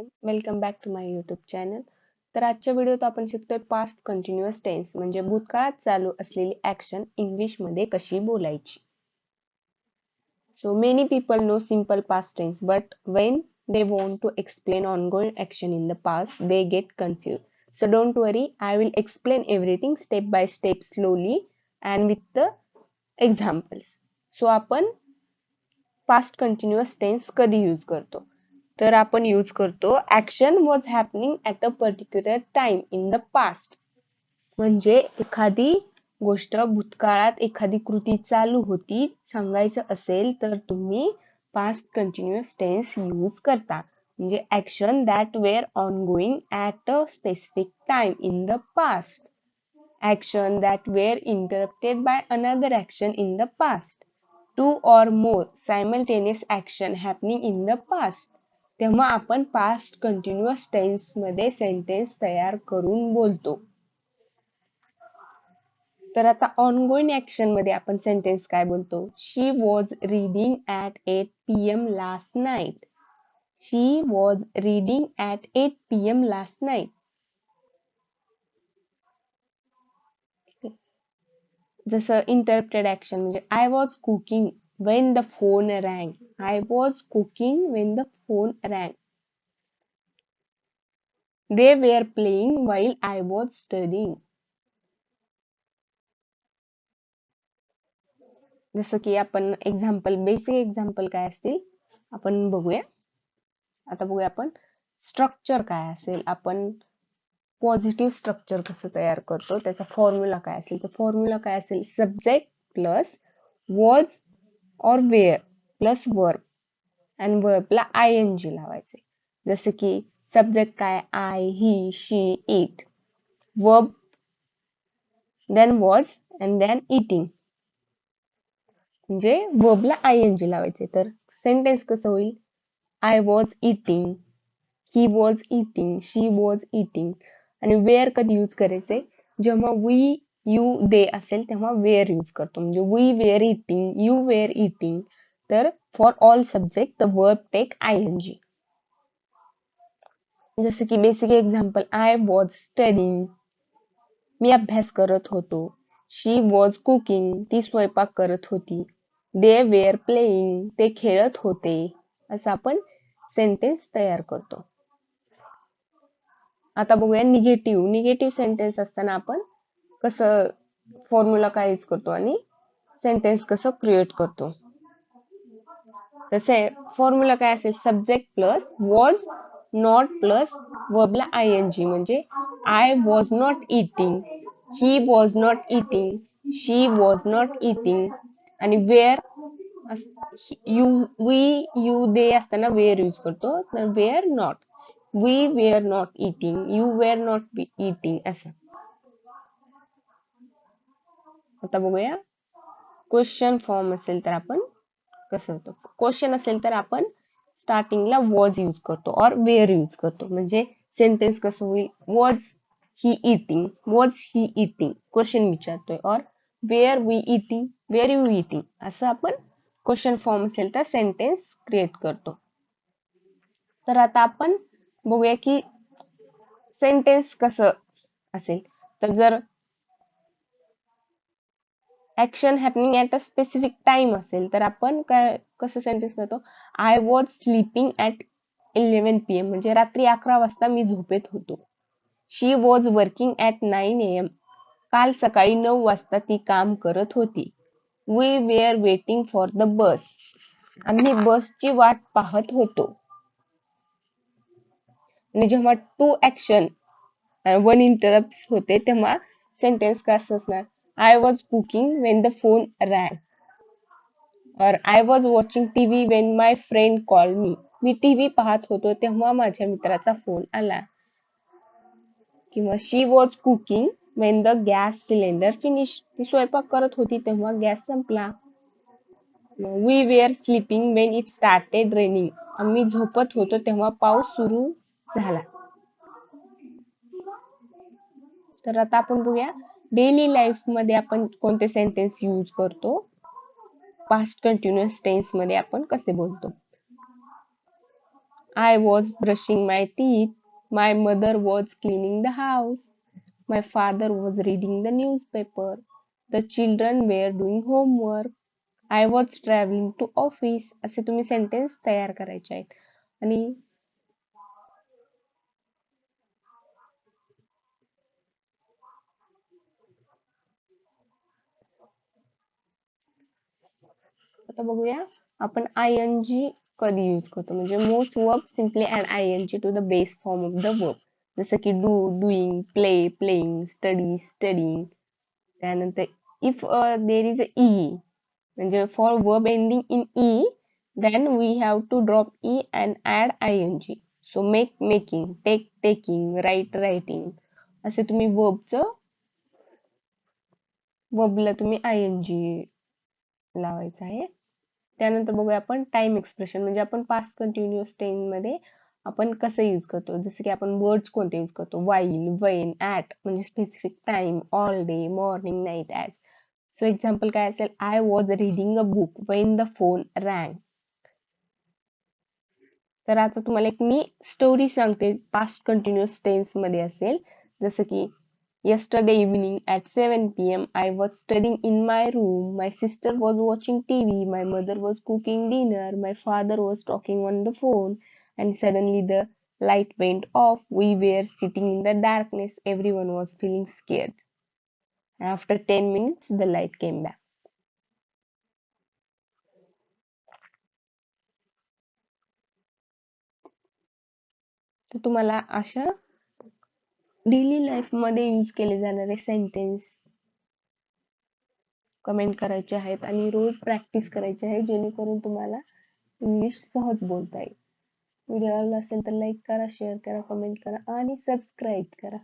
Everyone, welcome back to my YouTube channel. तर आजच्या व्हिडिओत आपण शिकतोय पास्ट कंटिन्युअस टेन्स म्हणजे भूतकाळात चालू असलेली ऍक्शन इंग्लिश मध्ये कशी बोलायची. So many people know simple past tense but when they want to explain ongoing action in the past, they get confused. So don't worry, I will explain everything step by step slowly and with the examples. So आपण past continuous tense कधी use करतो? तर आपण use करतो action was happening at a particular time in the past. म्हणजे एखादी गोष्ट भूतकाळात एखादी कृती चालू होती सांगायचं असेल तर तुम्ही पास्ट कंटिन्युअस टेन्स यूज करता. म्हणजे action that were ongoing at a specific time in the past. Action that were interrupted by another action in the past. Two or more simultaneous action happening in the past. तेव्हा आपण past continuous tense मध्ये sentence तयार करून बोलतो. तर आता ongoing action मध्ये आपण सेंटेन्स काय बोलतो? She was reading at 8 PM last night. She was reading at 8 PM last night. जसं इंटरप्टेड ऍक्शन म्हणजे I was cooking when the phone rang. I was cooking when the phone rang. They were playing while I was studying. जसं की आपण example basic example काय असतील आपण बघूया. आता बघूया आपण स्ट्रक्चर काय असेल. आपण पॉझिटिव्ह स्ट्रक्चर कसं तयार करतो त्याचा फॉर्म्युला काय असेल. तर फॉर्म्युला काय असेल? सब्जेक्ट प्लस वॉज और वेअर प्लस वर्ब आणि वर्बला ING लावायचे. जसं की सब्जेक्ट काय? I, he, she, it. Verb then was and then eating. म्हणजे वर्बला ING लावायचे. तर सेंटेन्स कसं होईल? I was eating, he was eating, she was eating. आणि वेअर कधी यूज करायचे? जेव्हा वी, यू, दे असेल तेव्हा वेअर यूज करतो. म्हणजे we were eating, you were eating. तर for all subject the verb take ING. जसं की basic example I was studying, मी अभ्यास करत होतो. शी वॉज कुकिंग, ती स्वयंपाक करत होती. दे वेअर प्लेइंग, ते खेळत होते. असं आपण सेंटेन्स तयार करतो. आता बघूया निगेटिव्ह. निगेटिव्ह सेंटेन्स असताना आपण कसं फॉर्म्युला काय यूज करतो आणि सेंटेन्स कसं क्रिएट करतो. तसे फॉर्म्युला काय असेल? Subject plus was not plus वर्बला ING. म्हणजे I was not eating, he was not eating, she was not eating. आणि were you, we, you, they असताना वेअर यूज करतो. तर were not, we were not eating, you were not eating असं. आता बघूया question form असेल तर आपण कसं होतं. क्वेश्चन असेल तर आपण स्टार्टिंगला वॉज यूज करतो और वेअर यूज करतो. म्हणजे सेंटेन्स कसं होईल? Was he eating, was he eating question विचारतोय. और were we eating, were you eating असं आपण क्वेश्चन फॉर्म असेल तर सेंटेन्स क्रिएट करतो. तर आता आपण बघूया की सेंटेन्स कसं असेल. तर जर action happening at a specific time असेल तर आपण काय कसं सेंटेन्स करतो? I was sleeping at 11 PM. म्हणजे रात्री 11 वाजता मी झोपेत होतो. शी वॉज वर्किंग ॲट 9 AM. काल सकाळी 9 वाजता ती काम करत होती. We were waiting for the bus. आम्ही बसची वाट पाहत होतो. आणि जेव्हा टू ऍक्शन वन इंटरप्ट होते तेव्हा सेंटेन्स कसं असणार? I was cooking when the phone rang. Or I was watching TV when my friend called me. Me TV पाहत होतो तेव्हा माझ्या मित्राचा फोन आला. किंवा she was cooking when the gas cylinder finished. ती स्वयंपाक करत होती तेव्हा गॅस संपला. We were sleeping when it started raining. आम्ही झोपत होतो तेव्हा पाऊस सुरू झाला. तर आता आपण बघूया डेली लाईफ मध्ये आपण कोणते सेंटेन्स यूज करतो. पास्ट कंटिन्युअस टेन्स मध्ये आपण कसे बोलतो. I was brushing my teeth. My mother was cleaning the house. My father was reading the newspaper. The children were doing homework. I was traveling to office. असे तुम्ही sentence तयार करायचे आहेत. आणि आता बघूया आपण आयएनजी कधी यूज करतो म्हणजे most verb simply add ING to the base form of the verb जसं की do doing play playing study studying त्यानंतर if there is a e म्हणजे for verb ending in e then we have to drop e and add ing so make making take taking write writing असे तुम्ही वर्बला तुम्ही ing लावायचं आहे त्यानंतर बघूया आपण टाइम एक्सप्रेशन म्हणजे आपण पास्ट कंटिन्युअस टेन्स मध्ये आपण कसं यूज करतो जसं की आपण वर्ड्स कोणते यूज करतो while when at म्हणजे specific time all day morning night at so example काय असेल I was reading a book when the phone rang तर आता तुम्हाला एक मी स्टोरी सांगते पास्ट कंटिन्युअस टेन्स मध्ये असेल जसं की yesterday evening at 7 p.m. I was studying in my room. My sister was watching TV. My mother was cooking dinner. My father was talking on the phone. And suddenly the light went off. We were sitting in the darkness. Everyone was feeling scared. After 10 minutes, the light came back. तर तुम्हाला अशा daily life मध्ये use केले जाणारे sentence comment करायचे आहेत आणि रोज practice करायची आहे जेणेकरून तुम्हाला इंग्लिश सहज बोलता येईल व्हिडिओ आवडला असेल तर लाईक करा शेअर करा कमेंट करा आणि सबस्क्राईब करा